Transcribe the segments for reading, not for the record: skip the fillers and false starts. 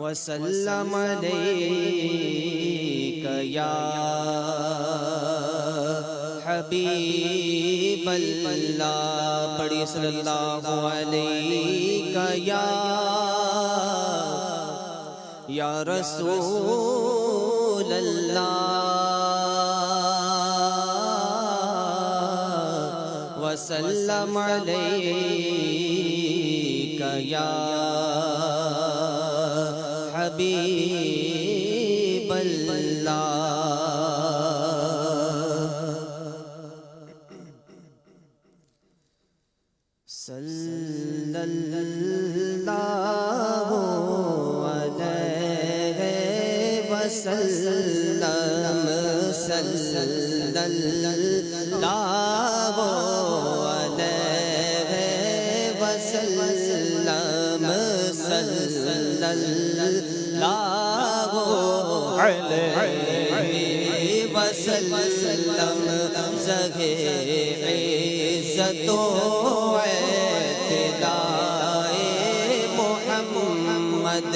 وسلم علیک یا حبیب اللہ، پڑھی صلی اللہ علیہ یا رسول اللہ، وسلم علیک یا حبیب اللہ۔ صلی اللہ علیہ وسلم، صلی اللہ علیہ وسلم، صلی اللہ علیہ وسلم، زہے عزت و محمد،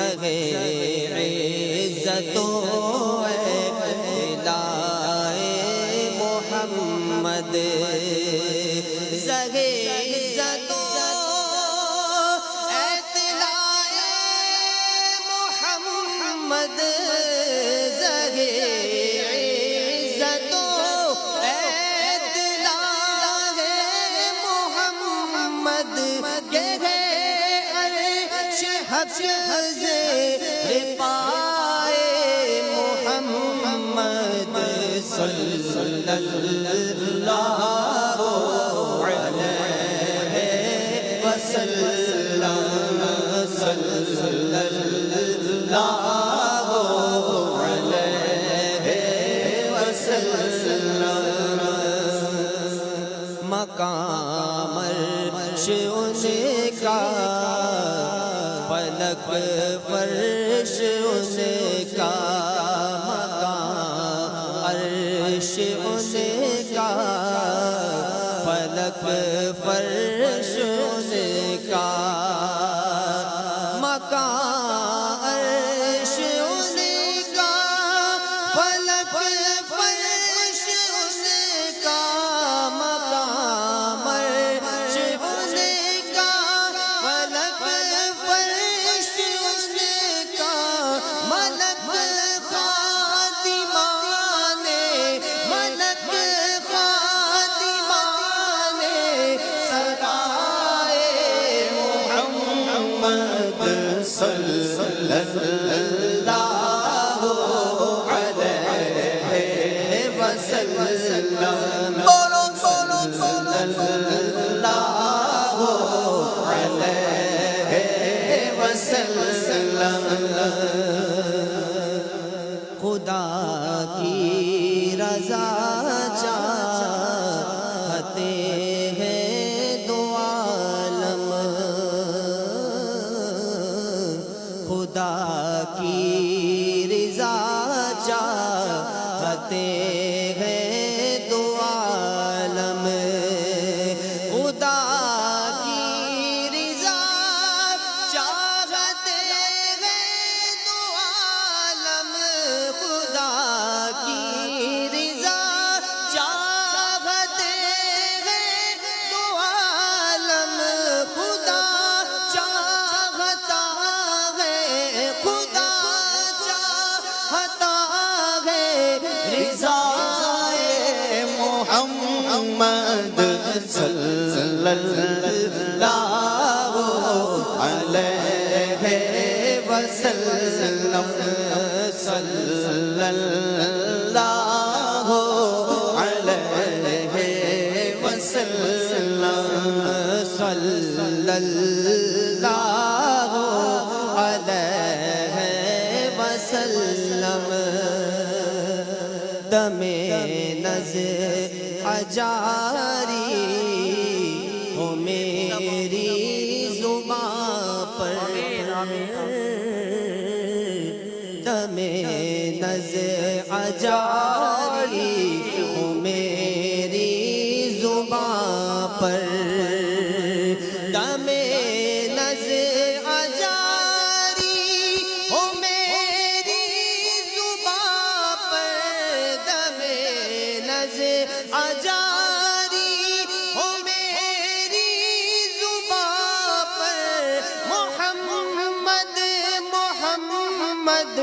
زہے عزت و محمد، زہے عزت و محمد، زہے عزت و محمد، پائے محمد، صلی اللہ علیہ وسلم، صلی اللہ علیہ وسلم۔ مقام عرش ان کا، فلک فرش ان کا، مقام عرش ان کا، فلک فرش ان کا، مقام عرش ان کا، فلک فرش ان کا، مقام عرش ان کا، فلک فرش ان کا، ملک خادمان، ملک خادمان سرائے محمد، صلی اللہ علیہ وسلم، صلی اللہ علیہ وسلم۔ خدا کی رضا چاہتے ہیں دو عالم، خدا کی رضا چاہتے ہیں دو عالم، خدا کی رضا چاہتے ہیں دو عالم، خدا کی رضا چاہتے ہیں دو عالم، خدا چاہتا ہے، خدا چاہتا ہے رضائے محمد، صلی اللہ علیہ وسلم، صلی اللہ علیہ وسلم، صلی اللہ علیہ وسلم۔ دم نظر جاری ہو میری زباں پر، دم نظر جاری ہو میری زباں پر، دم نظر جاری نظر اجاری ہو میری زباں پر محمد محمد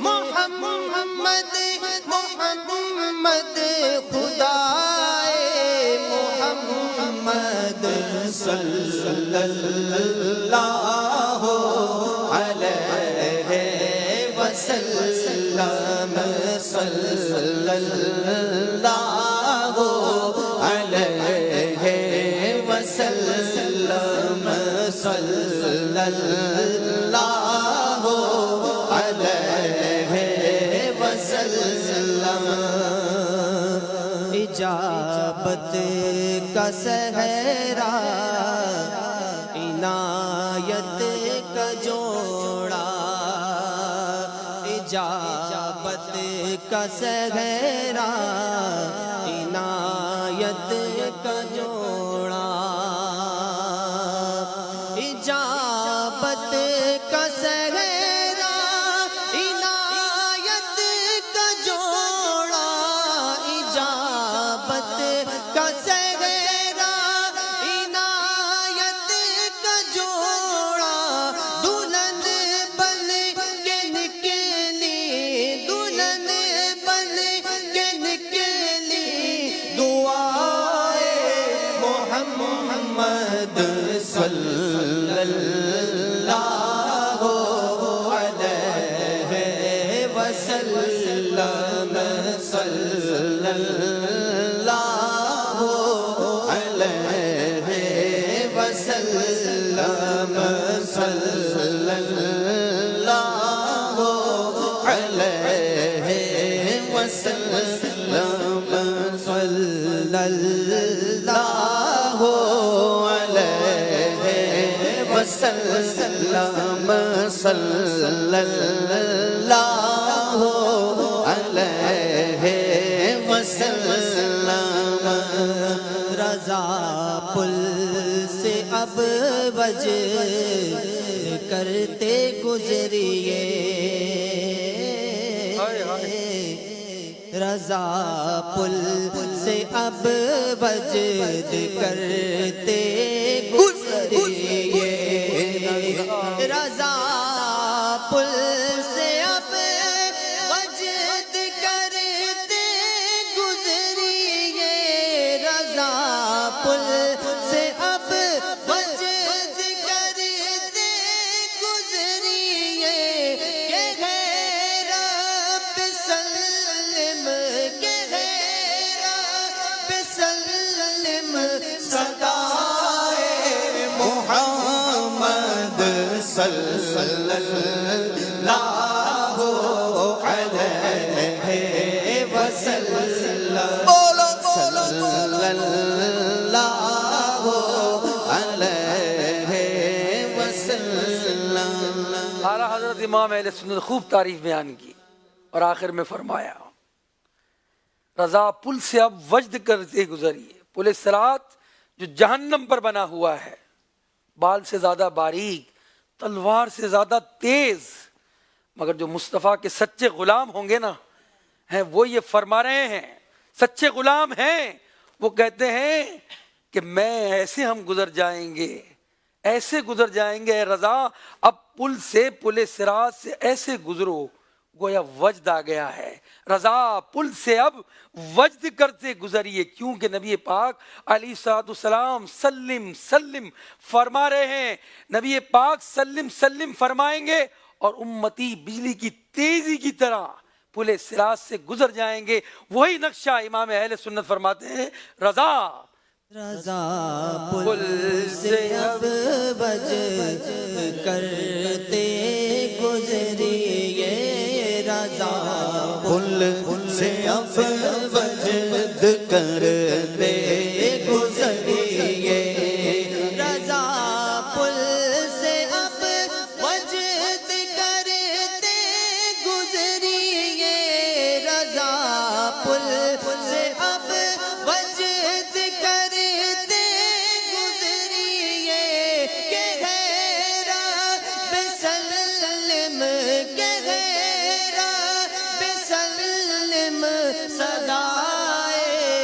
محمد محمد خدائے محمد صلی اللہ علیہ وسلم صلی اللہ علیہ وسلم صلی اللہ علیہ وسلم اجابت کا صحرا عنایت کا جوڑا اجابت کا صحرا عنایت کا جوڑا اجابت کا صحرا عنایت کا جوڑا اجابت کا صحرا عنایت کا جوڑا دلہن بن کے نکلی دلہن بن کے نکلی دعائے محمد صلی اللہ علیہ وسلم صلی اللہ علیہ وسلم صلی اللہ علیہ وسلم صلی اللہ علیہ وسلم صلی اللہ علیہ وسلم رضا پل سے اب وجد کرتے گزریے رضا پل سے اب وجد کرتے گزریے رضا پل سے اب وجد کرتے گزریے رضا پل سے اب وجد کرتے گزریے کہ ہے رب سلم کہ ہے رب سلم صدائے محمد صلی اللہ علیہ وسلم صلی اللہ علیہ وسلم. اعلیٰ حضرت امام اہل سنت خوب تعریف بیان کی اور آخر میں فرمایا رضا پل سے اب وجد کرتے گزریے. پل صراط جو جہنم پر بنا ہوا ہے، بال سے زیادہ باریک، تلوار سے زیادہ تیز، مگر جو مصطفیٰ کے سچے غلام ہوں گے نا ہیں وہ یہ فرما رہے ہیں، سچے غلام ہیں وہ کہتے ہیں کہ میں ایسے ہم گزر جائیں گے، ایسے گزر جائیں گے اے رضا، اب پل سے پل صراط سے ایسے گزرو گویا وجد آ گیا ہے. رضا پل سے اب وجد کرتے گزریے، کیونکہ نبی پاک علیہ الصلوۃ والسلام سلم سلم فرما رہے ہیں. نبی پاک سلم سلم فرمائیں گے اور امتی بجلی کی تیزی کی طرح پل صراط سے گزر جائیں گے. وہی نقشہ امام اہل سنت فرماتے ہیں رضا رضا پل سے اب وجد کرتے گزریے رضا پل سے اب وجد کرتے گزریے رضا پل سے اب وجد کرتے گزریے رضا پل سے اب وجد کرتے گزریے کہ ہے رب سلم کہ ہے رب سلم صدائے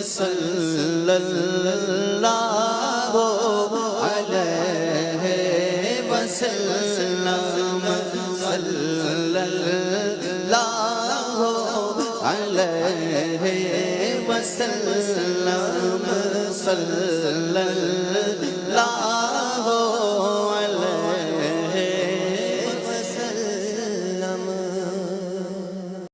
صلی اللہ علیہ وسلم صلی اللہ علیہ وسلم صلی اللہ